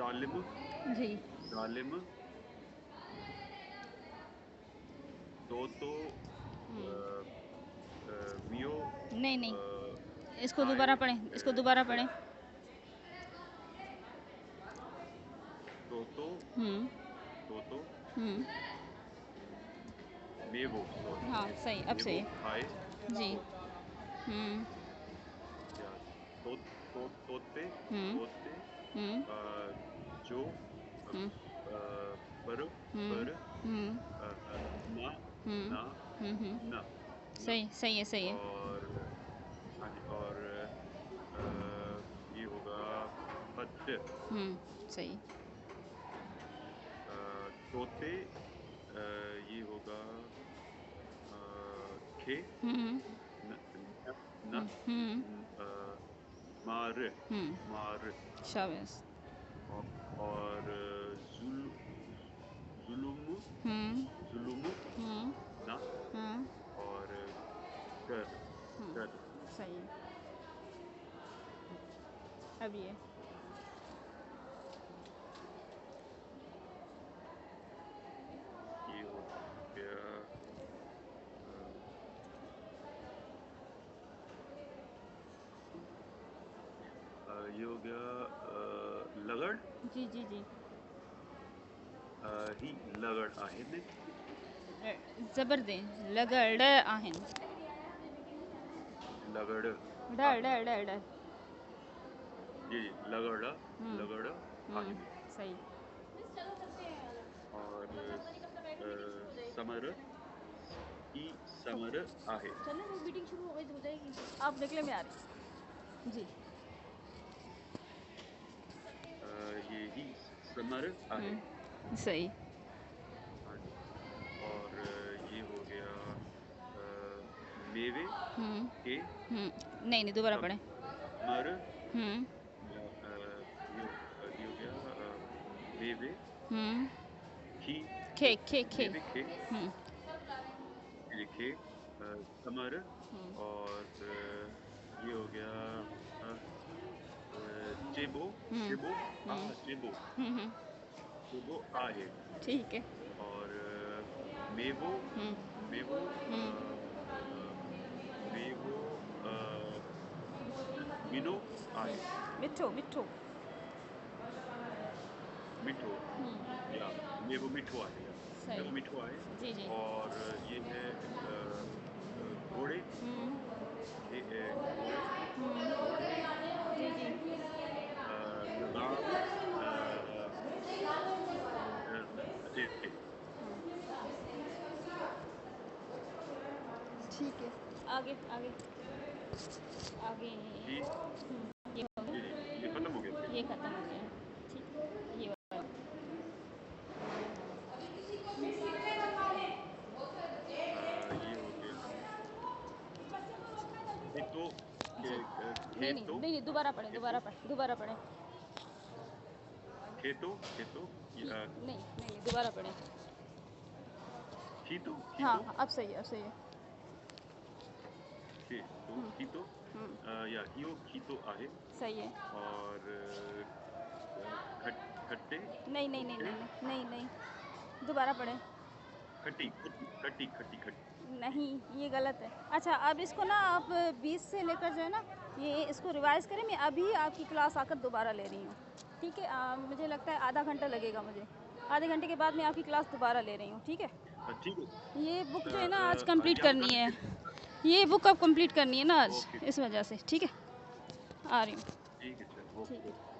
जालिम, जी। जालिम, तो हम्म। मियो, नहीं नहीं, इसको आए, दोबारा पढ़ें, इसको दोबारा थे, पढ़ें। तोतो, हम्म। तोतो, हम्म। मेवो, सॉरी, हाँ सही, अब सही मेवो है। खाए, जी। तो हम्म। क्या, तोते, हम्म। तोते, हम्म। अ, जो, हम्म। पर, हम्म। पर, हम्म। ना, हम्म। ना, हम्म। न, न, सही, सही है, सही है। और हाँ जी, और ये होगा पद, सही। तोते, ये होगा अ, खे, हम्म। न, न, न, हम्म। हम्म। मार, हम्म। मार, शाबाश। औ- और जुलुम, हम्म। जुलुम, हम्म। ना, हाँ। और कर, हम्म। कर, सही है। अब ये हो गया अ, ये हो गया लगड़, जी जी जी। ही लगड़ आहे ने, जबर दें, लगड़ आहिन। लगड़ डर आहे, डर डर डर। जी जी, लगड़, हम्म। लगड़ आहे हम्म। ने, सही। और समर, ही समर आहे, चले, वो मीटिंग शुरू हो गई तो हो जाएगी। आप निकले, मैं आ रही। जी। ये ही समर आहे, सही। हाँ जी, और ये हो गया मेवे हम्म। के नहीं नहीं, दोबारा पढ़ें। समर, हम्म। या ये हो गया मेवे हम्म। की, खे खे खे। मेवे के, हम्म। के समर, हम्म। और ये हो गया अ, जेबो, हम्म। जेबो, हम्म। जेबो, हम्म। जेबो आहे, ठीक है। और मेवो, हम्म। मेवो, हम्म। मेवो मिनो आहे, मिठो मिठो। मिठो, या मेवो मिठो आहे, या सही। मेवो मिठो आहे, जी जी। और ये है घोड़े, हम्म। घोड़े, हम्म। घोड़े, जी जी। लगाम, जी, ठीक है। आगे आगे आगे। जी ये हो जी, गया। ये खत्म हो गया क्या? ये खत्म हो गया। ठीक है, ये वाला। ये हो गया खेतो, जी। नहीं नहीं खेतो, नहीं नहीं, दोबारा पढ़ें, खेतो, दोबारा पढ़ें। खेतो, खेतो, नहीं नहीं नहीं, दोबारा पढ़ें। खीतो, हाँ खीतो, हाँ, अब सही है, अब सही है। खेतो, हम्म। खीतो, हम्म। या हियो खीतो आहे, सही है। और खट्टे, नहीं नहीं नहीं खट्टे, नहीं नहीं नहीं नहीं, दोबारा पढ़ें। खट्टी, खट्टी, खट्टी, खट्टी, खट्टी, नहीं, ये गलत है। अच्छा, अब इसको ना आप 20 से लेकर जो है ना, ये इसको रिवाइज़ करें। मैं अभी आपकी क्लास आकर दोबारा ले रही हूँ, ठीक है? मुझे लगता है आधा घंटा लगेगा मुझे। आधे घंटे के बाद मैं आपकी क्लास दोबारा ले रही हूँ, ठीक है? ठीक है, ये बुक जो है ना आज कंप्लीट यहाँ करनी बता है। दीजिए। ये बुक अब कंप्लीट करनी है ना आज, ओके, इस वजह से। ठीक है, आ रही हूँ। ठीक है, चलो, ठीक ओके। है।